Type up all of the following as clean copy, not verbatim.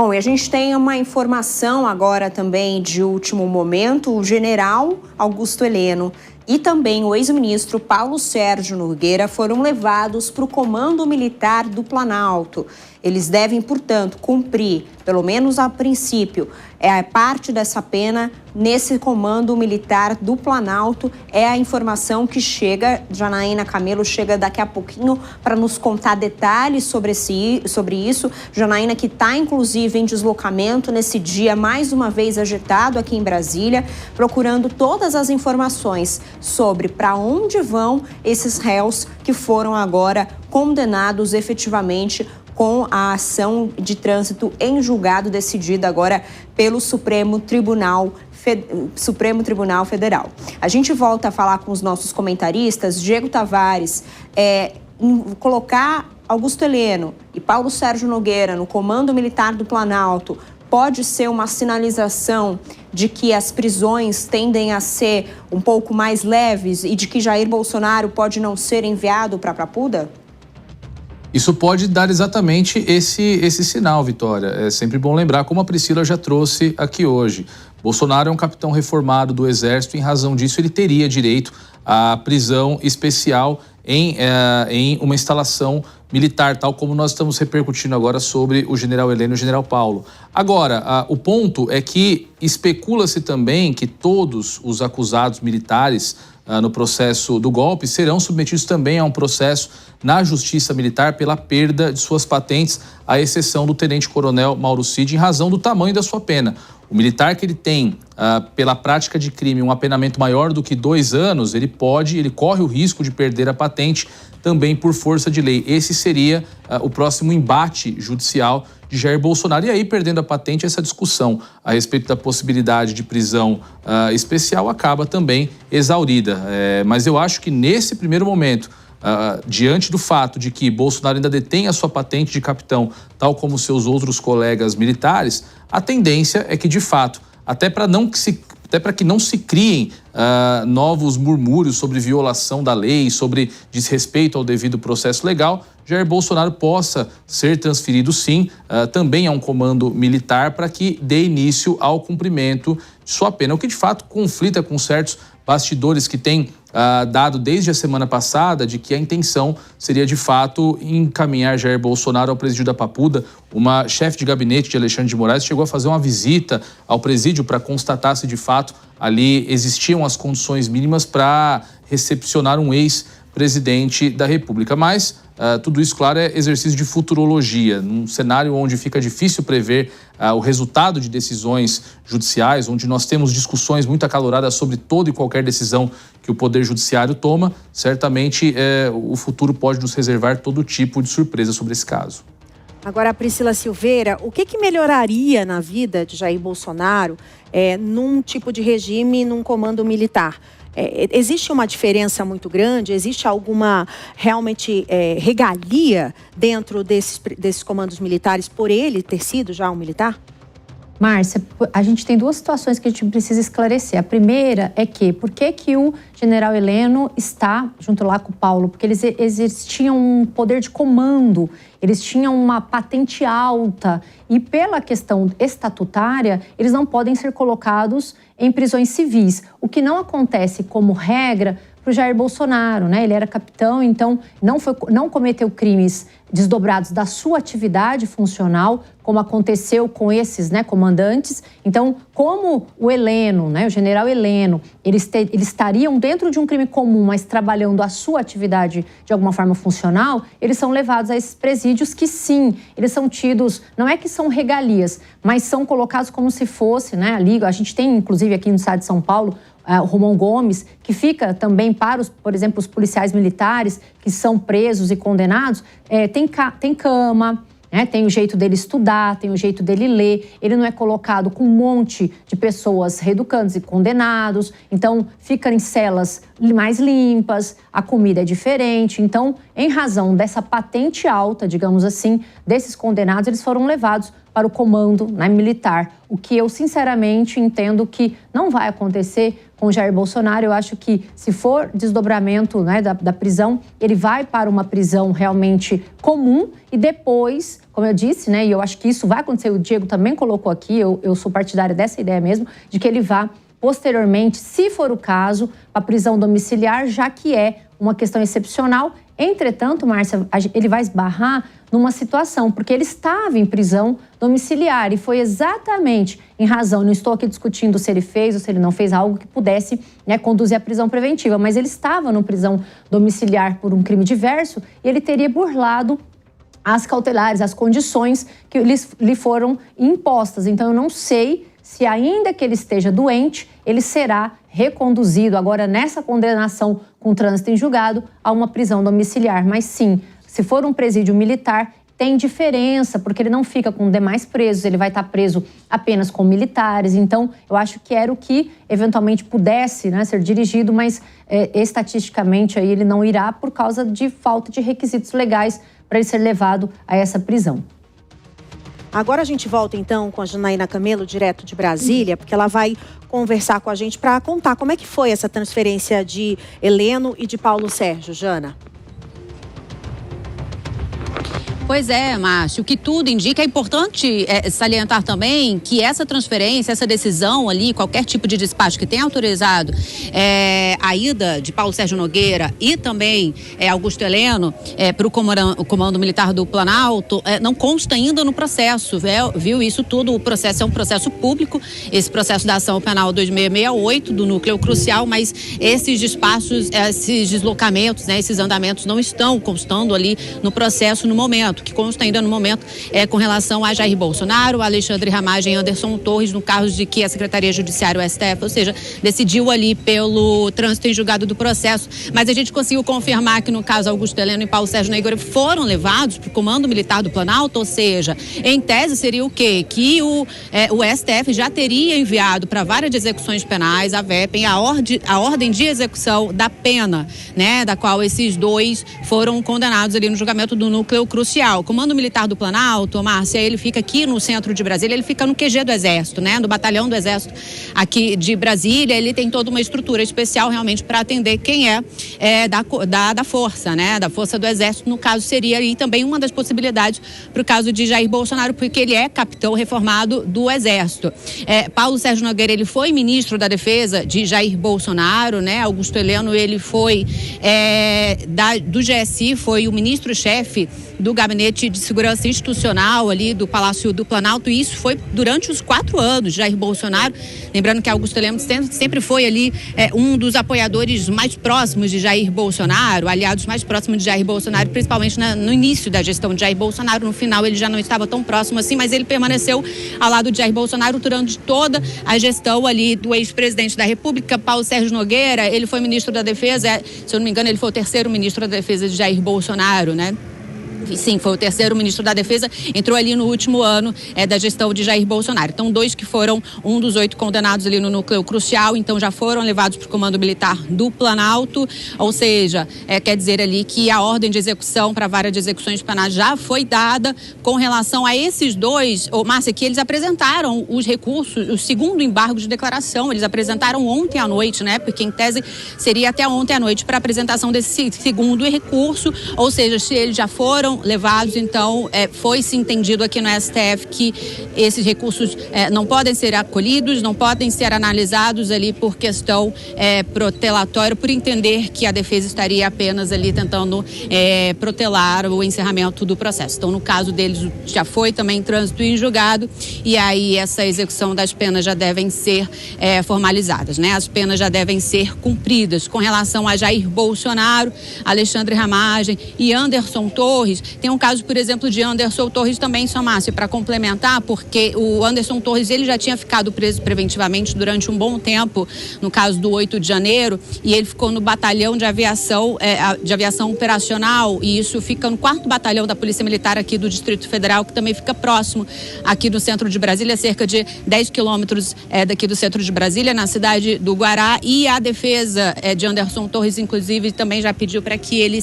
Bom, e a gente tem uma informação agora também de último momento. O general Augusto Heleno e também o ex-ministro Paulo Sérgio Nogueira foram levados para o Comando Militar do Planalto. Eles devem, portanto, cumprir, pelo menos a princípio, parte dessa pena nesse Comando Militar do Planalto. É a informação que chega. Janaína Camelo chega daqui a pouquinho para nos contar detalhes sobre isso. Janaína, que está, inclusive, em deslocamento nesse dia, mais uma vez agitado aqui em Brasília, procurando todas as informações sobre para onde vão esses réus que foram agora condenados efetivamente com a ação de trânsito em julgado decidida agora pelo Supremo Tribunal Federal. A gente volta a falar com os nossos comentaristas. Diego Tavares, colocar Augusto Heleno e Paulo Sérgio Nogueira no Comando Militar do Planalto pode ser uma sinalização de que as prisões tendem a ser um pouco mais leves e de que Jair Bolsonaro pode não ser enviado para Papuda? Isso pode dar exatamente esse sinal, Vitória. É sempre bom lembrar, como a Priscila já trouxe aqui hoje. Bolsonaro é um capitão reformado do Exército, em razão disso ele teria direito à prisão especial em uma instalação militar, tal como nós estamos repercutindo agora sobre o general Heleno e o general Paulo. Agora, o ponto é que especula-se também que todos os acusados militares no processo do golpe serão submetidos também a um processo na Justiça Militar pela perda de suas patentes, à exceção do tenente-coronel Mauro Cid, em razão do tamanho da sua pena. O militar que ele tem, pela prática de crime, um apenamento maior do que 2 anos, ele corre o risco de perder a patente também por força de lei. Esse seria o próximo embate judicial de Jair Bolsonaro. E aí, perdendo a patente, essa discussão a respeito da possibilidade de prisão especial acaba também exaurida. Mas eu acho que nesse primeiro momento, diante do fato de que Bolsonaro ainda detém a sua patente de capitão, tal como seus outros colegas militares, a tendência é que, de fato, até para que não se criem novos murmúrios sobre violação da lei, sobre desrespeito ao devido processo legal, Jair Bolsonaro possa ser transferido, sim, também a um comando militar para que dê início ao cumprimento de sua pena, o que de fato conflita com certos bastidores que têm dado desde a semana passada de que a intenção seria de fato encaminhar Jair Bolsonaro ao presídio da Papuda. Uma chefe de gabinete de Alexandre de Moraes chegou a fazer uma visita ao presídio para constatar se de fato ali existiam as condições mínimas para recepcionar um ex-presidente da República. Mas tudo isso, claro, é exercício de futurologia, num cenário onde fica difícil prever o resultado de decisões judiciais, onde nós temos discussões muito acaloradas sobre toda e qualquer decisão que o Poder Judiciário toma. Certamente o futuro pode nos reservar todo tipo de surpresa sobre esse caso. Agora, Priscila Silveira, o que melhoraria na vida de Jair Bolsonaro num tipo de regime, num comando militar? Existe uma diferença muito grande? Existe alguma realmente regalia dentro desses comandos militares por ele ter sido já um militar? Márcia, a gente tem 2 situações que a gente precisa esclarecer. A primeira é que, por que o general Heleno está junto lá com o Paulo? Porque eles existiam um poder de comando, eles tinham uma patente alta e pela questão estatutária, eles não podem ser colocados em prisões civis, o que não acontece como regra para o Jair Bolsonaro, né? Ele era capitão, então não cometeu crimes desdobrados da sua atividade funcional, como aconteceu com esses, né, comandantes. Então, como o Heleno, né, o general Heleno, eles estariam dentro de um crime comum, mas trabalhando a sua atividade de alguma forma funcional, eles são levados a esses presídios que, sim, eles são tidos, não é que são regalias, mas são colocados como se fosse, né, ali, a gente tem, inclusive, aqui no estado de São Paulo, o Romão Gomes, que fica também para, por exemplo, os policiais militares que são presos e condenados, tem cama, né? Tem o jeito dele estudar, tem o jeito dele ler, ele não é colocado com um monte de pessoas reeducantes e condenados, então fica em celas mais limpas, a comida é diferente, então em razão dessa patente alta, digamos assim, desses condenados, eles foram levados para o comando, né, militar, o que eu sinceramente entendo que não vai acontecer com Jair Bolsonaro. Eu acho que se for desdobramento, né, da prisão, ele vai para uma prisão realmente comum e depois, como eu disse, né, e eu acho que isso vai acontecer, o Diego também colocou aqui, eu sou partidária dessa ideia mesmo, de que ele vá posteriormente, se for o caso, para a prisão domiciliar, já que é uma questão excepcional. Entretanto, Márcia, ele vai esbarrar numa situação, porque ele estava em prisão domiciliar e foi exatamente em razão, não estou aqui discutindo se ele fez ou se ele não fez algo que pudesse, né, conduzir à prisão preventiva, mas ele estava numa prisão domiciliar por um crime diverso e ele teria burlado as cautelares, as condições que lhe foram impostas. Então, eu não sei se ainda que ele esteja doente, ele será reconduzido agora nessa condenação com trânsito em julgado a uma prisão domiciliar. Mas sim, se for um presídio militar, tem diferença, porque ele não fica com demais presos, ele vai estar preso apenas com militares. Então, eu acho que era o que eventualmente pudesse, né, ser dirigido, mas estatisticamente aí ele não irá por causa de falta de requisitos legais para ele ser levado a essa prisão. Agora a gente volta então com a Janaína Camelo, direto de Brasília, porque ela vai conversar com a gente para contar como é que foi essa transferência de Heleno e de Paulo Sérgio. Jana. Pois é, Márcio, o que tudo indica, é importante salientar também que essa transferência, essa decisão ali, qualquer tipo de despacho que tenha autorizado a ida de Paulo Sérgio Nogueira e também Augusto Heleno para o Comando Militar do Planalto, não consta ainda no processo, viu? Isso tudo, o processo é um processo público, esse processo da ação penal 2668 do núcleo crucial, mas esses despachos, esses deslocamentos, né, esses andamentos não estão constando ali no processo no momento. Que consta ainda no momento com relação a Jair Bolsonaro, Alexandre Ramagem e Anderson Torres, no caso de que a Secretaria Judiciária, o STF, ou seja, decidiu ali pelo trânsito em julgado do processo. Mas a gente conseguiu confirmar que no caso Augusto Heleno e Paulo Sérgio Nogueira foram levados para o Comando Militar do Planalto, ou seja, em tese seria o quê? Que o STF já teria enviado para a Vara de Execuções Penais, a VEPEN, a ordem de execução da pena, né, da qual esses dois foram condenados ali no julgamento do núcleo crucial. O Comando Militar do Planalto, Márcia, ele fica aqui no centro de Brasília, ele fica no QG do Exército, né? Do Batalhão do Exército aqui de Brasília. Ele tem toda uma estrutura especial realmente para atender quem da força, né? Da força do Exército. No caso, seria aí também uma das possibilidades para o caso de Jair Bolsonaro, porque ele é capitão reformado do Exército. Paulo Sérgio Nogueira, ele foi ministro da Defesa de Jair Bolsonaro, né? Augusto Heleno, ele foi do GSI, foi o ministro-chefe do Gabinete de Segurança Institucional ali do Palácio do Planalto, e isso foi durante os 4 anos de Jair Bolsonaro. Lembrando que Augusto Heleno sempre foi ali um dos apoiadores mais próximos de Jair Bolsonaro, aliados mais próximos de Jair Bolsonaro, principalmente no início da gestão de Jair Bolsonaro. No final ele já não estava tão próximo assim, mas ele permaneceu ao lado de Jair Bolsonaro durante toda a gestão ali do ex-presidente da República, Paulo Sérgio Nogueira. Ele foi ministro da Defesa, se eu não me engano, ele foi o 3º ministro da Defesa de Jair Bolsonaro, né? Sim, foi o 3º ministro da Defesa, entrou ali no último ano da gestão de Jair Bolsonaro. Então, 2 que foram um dos 8 condenados ali no núcleo crucial, então já foram levados para o Comando Militar do Planalto, ou seja, quer dizer ali que a ordem de execução para a Vara de Execuções Penais já foi dada com relação a esses 2, Márcia, que eles apresentaram os recursos, o segundo embargo de declaração, eles apresentaram ontem à noite, né? Porque em tese seria até ontem à noite para a apresentação desse segundo recurso, ou seja, se eles já foram levados, então foi-se entendido aqui no STF que esses recursos não podem ser acolhidos, não podem ser analisados ali por questão protelatória, por entender que a defesa estaria apenas ali tentando protelar o encerramento do processo. Então, no caso deles, já foi também trânsito em julgado, e aí essa execução das penas já devem ser formalizadas, né? As penas já devem ser cumpridas. Com relação a Jair Bolsonaro, Alexandre Ramagem e Anderson Torres, Torres. Tem um caso, por exemplo, de Anderson Torres também, só Márcia, para complementar, porque o Anderson Torres ele já tinha ficado preso preventivamente durante um bom tempo, no caso do 8 de janeiro, e ele ficou no batalhão de aviação operacional, e isso fica no 4º Batalhão da Polícia Militar aqui do Distrito Federal, que também fica próximo aqui do centro de Brasília, cerca de 10 quilômetros daqui do centro de Brasília, na cidade do Guará, e a defesa de Anderson Torres, inclusive, também já pediu para que ele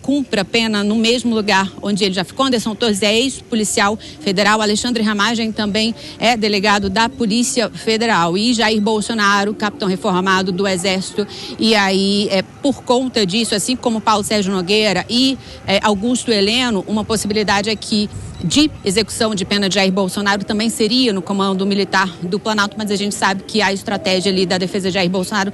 cumpra a pena no mesmo lugar onde ele já ficou. Anderson Torres é ex-policial federal, Alexandre Ramagem também é delegado da Polícia Federal, e Jair Bolsonaro, capitão reformado do Exército, e aí, por conta disso, assim como Paulo Sérgio Nogueira e Augusto Heleno, uma possibilidade é que de execução de pena de Jair Bolsonaro também seria no comando militar do Planalto, mas a gente sabe que a estratégia ali da defesa de Jair Bolsonaro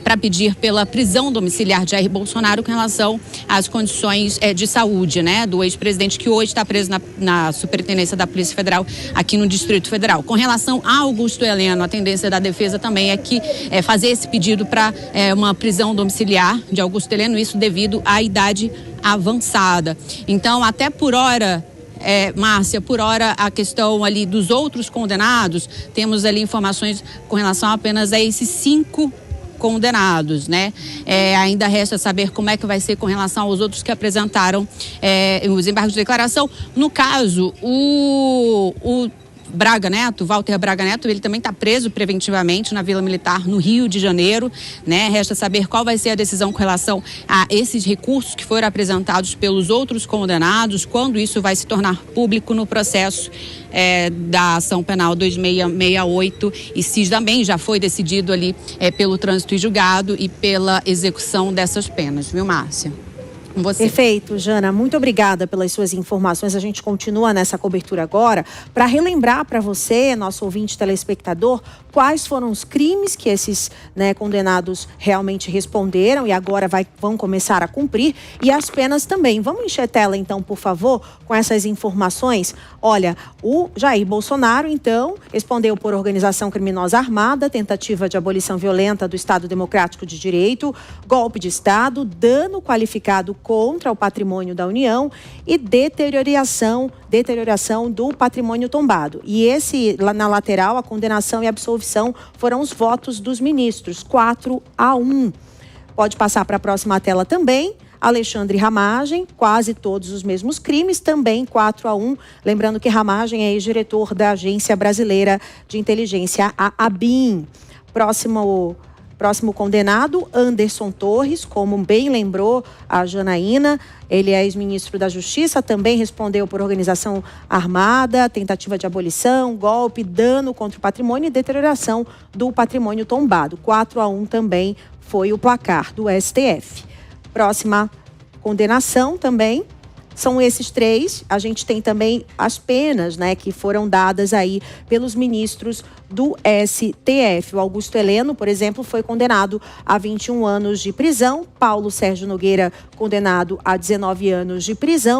para pedir pela prisão domiciliar de Jair Bolsonaro com relação às condições de saúde, né, do ex-presidente, que hoje está preso na Superintendência da Polícia Federal aqui no Distrito Federal. Com relação a Augusto Heleno, a tendência da defesa também é que fazer esse pedido para uma prisão domiciliar de Augusto Heleno, isso devido à idade avançada. Então, até por hora, Márcia, por hora a questão ali dos outros condenados, temos ali informações com relação apenas a esses 5 condenados, né? Ainda resta saber como é que vai ser com relação aos outros que apresentaram os embargos de declaração. No caso, o Braga Neto, Walter Braga Neto, ele também está preso preventivamente na Vila Militar, no Rio de Janeiro, né? Resta saber qual vai ser a decisão com relação a esses recursos que foram apresentados pelos outros condenados, quando isso vai se tornar público no processo da ação penal 2668, e se também já foi decidido ali pelo trânsito e julgado e pela execução dessas penas, viu, Márcia? Você. Perfeito, Jana. Muito obrigada pelas suas informações. A gente continua nessa cobertura agora para relembrar para você, nosso ouvinte telespectador, quais foram os crimes que esses condenados realmente responderam e agora vão começar a cumprir, e as penas também. Vamos encher tela, então, por favor, com essas informações. Olha, o Jair Bolsonaro, então, respondeu por organização criminosa armada, tentativa de abolição violenta do Estado Democrático de Direito, golpe de Estado, dano qualificado contra o patrimônio da União e deterioração do patrimônio tombado. E lá na lateral, a condenação e absolvição foram os votos dos ministros, 4-1. Pode passar para a próxima tela também. Alexandre Ramagem, quase todos os mesmos crimes, também 4-1. Lembrando que Ramagem é ex-diretor da Agência Brasileira de Inteligência, a ABIN. Próximo condenado, Anderson Torres, como bem lembrou a Janaína, ele é ex-ministro da Justiça, também respondeu por organização armada, tentativa de abolição, golpe, dano contra o patrimônio e deterioração do patrimônio tombado. 4-1 também foi o placar do STF. Próxima condenação também. São esses 3. A gente tem também as penas, que foram dadas aí pelos ministros do STF. O Augusto Heleno, por exemplo, foi condenado a 21 anos de prisão. Paulo Sérgio Nogueira, condenado a 19 anos de prisão.